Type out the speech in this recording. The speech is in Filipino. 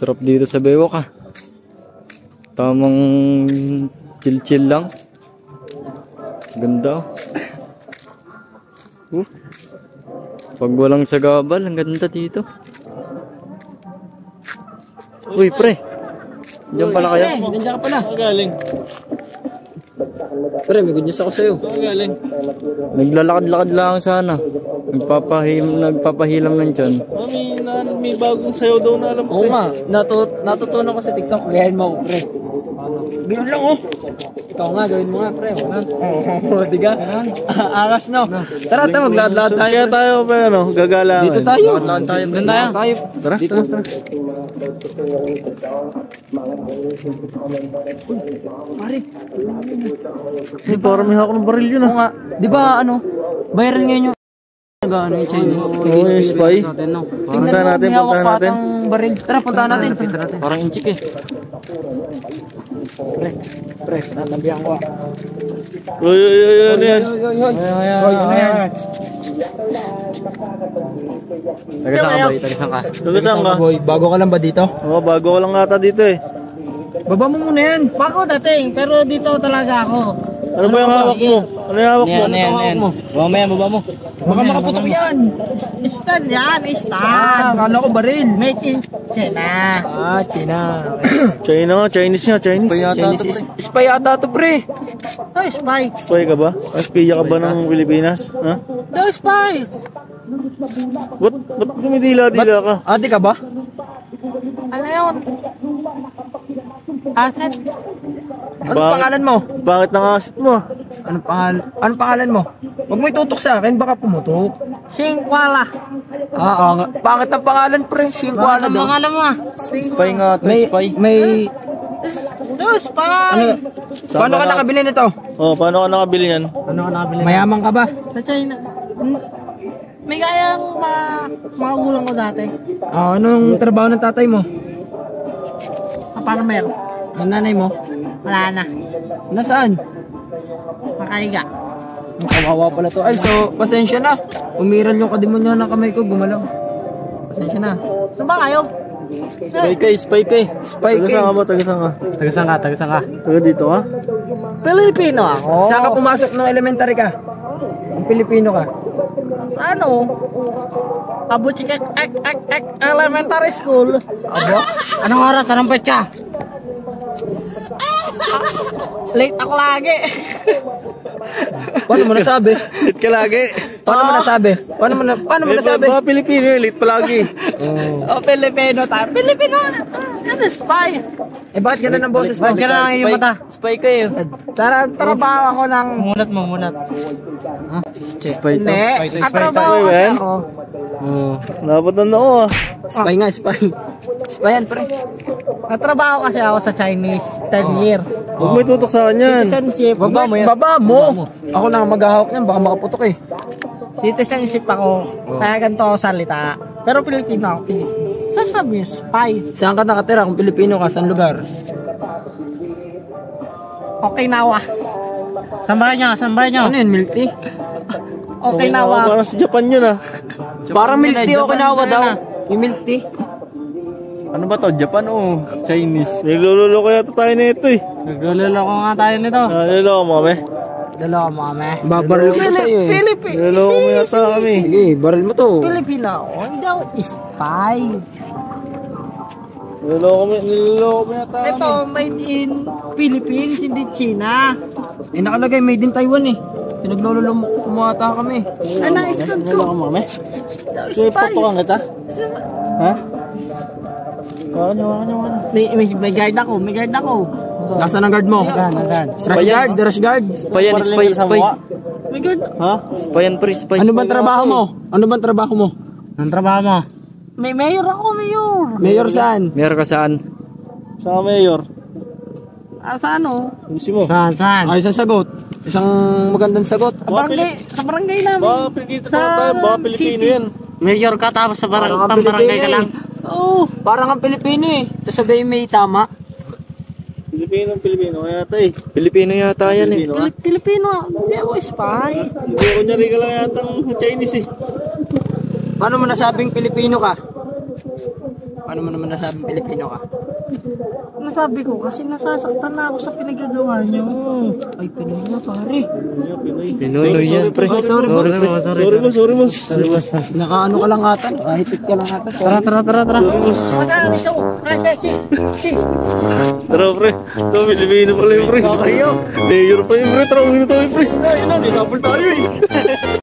Sarap dito sa Bewok ah. Tamang chill-chill lang. Ganda oh. Pag walang sagabal, ang ganda dito. Uy pre, diyan pala kayo? Nandiyan ka pala. Galing. Pre, may good news ako sa'yo. Galing. Naglalakad-lakad lang sana. Nagpapahilam lang dyan. May bagong sayaw daw na alam ko. Oo nga, natutunan ko sa TikTok. Gayahin mo ako, pre. Ganyan lang oh. Ikaw nga, gawin mo nga, pre. Oo, diga? Angas no. Tara, maglakad-lakad tayo. Kaya tayo pa ano, gagala. Dito tayo. Lakad tayo. Doon tayo. Tara, tara. Pare. Parang may hawak ng baril yun Oo nga, di ba ano, viral ngayon yung yung Chinese. Oo, yung spy. Puntahan natin, puntahan natin. Baril. Tara, puntahan natin. Parang inchik eh. Pre, nanabihan ko ah. Uy, ano yan? Ayan. Tagasang ka boy, tagasang ka. Tagasang ka? Boy, bago ka lang ba dito? Oo, bago ko lang ata dito eh. Baba mo muna yan. Bago dating, pero dito talaga ako. Ano ba yung hawak mo? Ano yung hawak mo? Yan. Baba mo. Baka makaputok yan. Stand yan, stand. Kala ko baril. Make in China. China. China nga, Chinese nga, Chinese. Spy ata to, pre. Ay, spy. Spy ka ba? Espiya ka ba ng Pilipinas? Ha? No, spy. Ba't dumidila-dila ka? Ate ka ba? Ano yun? Asset. Ano pangalan mo? Bakit ng asset mo? Ano pangalan mo? Huwag mo itutok sa akin, baka pumutok. Shinkwala. Oo nga. Bakit ang pangalan, pre? Shinkwala daw. Bakit ang pangalan mo ah? Spy nga to, spy. May... No, spy! Ano? Paano ka nakabili nito? Oh, paano ka nakabili yan? Mayaman ka ba? Sa China. May kayang mga gulang ko dati. Anong trabaho ng tatay mo? Paano meron? Ang nanay mo? Wala na. Nasaan? Makaiga. Kawawa pala to. Ay, so, pasensya na. Umiral yung kademonyo ng kamay ko, gumalaw. Pasensya na. Ito ba kayo? Spy ka. Tagasang ka ba? Tagasang ka? Tagasang ka. Taga dito ka? Pilipino ako. Saan ka pumasok ng elementary ka? Ang Pilipino ka? Ano? Kabuchik elementary school. Abo? Anong oras? Anong petsa? Late ako lagi. Paano mo nasabi? Late ka lagi. Paano mo nasabi? Paano mo nasabi? Mga Pilipino yun, late palagi. Pilipino tayo. Pilipino. Ano, spy? Bakit gano'n ang boses mo? Bakit gano'n ang iyong mata? Spy ka eh. Trabaho ako ng... Munat. Spy to. Hindi. Trabaho kasi ako. Dapat na ako ah. Spy nga, spy. Spy yan, pre. Natrabaho kasi ako sa Chinese 10 years. Huwag mo itutok sa akin yan. Citizenship. Baba mo. Ako lang maghahawak niyan, baka makaputok eh. Citizenship ako. Kaya ganito ako salita. Pero Pilipino ako. Saan sabi yung spy? Saan ka nakatira kung Pilipino ka? Saan lugar? Okinawa. Saan ba nyo? Ano yun, milk tea? Okinawa. Parang sa Japan yun ah. Parang milk tea, Okinawa daw. Yung milk tea. Ano ba to? Japan o Chinese? Naglulolo kaya tayo na ito eh. Nagluloko nga tayo nito. Naliloko mo kami? Dalawa mo kami. Babaril ko sa'yo eh. Naliloko mo yata kami. Sige, baril mo to. Pilipino ako. Hindi ako spy. Naliloko mo yata kami. Ito, made in Philippines, hindi China. Eh, nakalagay made in Taiwan eh. Pinaglololo mo kumata kami. Ano, iskan ko. Naliloko mo kami? Spy. Pupukan kita? Ha? Ano? May guard ako. Nasaan ang guard mo? Nasaan? Rush guard. Spy yan, spy. May guard. Ha? Spy yan pre, spy. Ano bang trabaho mo? Anong trabaho mo? May mayor ako, mayor. Mayor saan? Meron ka saan? Sa mayor. Sa ano? Gusto mo? Saan? Ay, isang sagot. Isang magandang sagot. Sa barangay namin. Baka Pilipino yan. Mayor ka tapos sa barangay ka lang. Oo, parang ang Pilipino eh. Sasabihin may tama. Pilipino yata eh. Pilipino yata yan eh. Pilipino, hindi ako spy. Hindi ako nyari ka lang yata ng Chinese eh. Paano mo nasabing Pilipino ka? Paano mo naman nasabing Pilipino ka? Nasabi ko kasi nasasaktan na ako sa pinagagawa nyo. Ay, Pinoy na pare. Pinoy yan, pre. Sorry, boss. Sorry, boss. Nakaano ka lang ata. Kahit ka lang ata. Tara. Sorry, boss. Masaan siya? Tara, pre. Ito, Pilipino pala yung pre. Mayor pa yung pre. Tara, uwi na tayo, pre. Ayun na, disable tayo eh.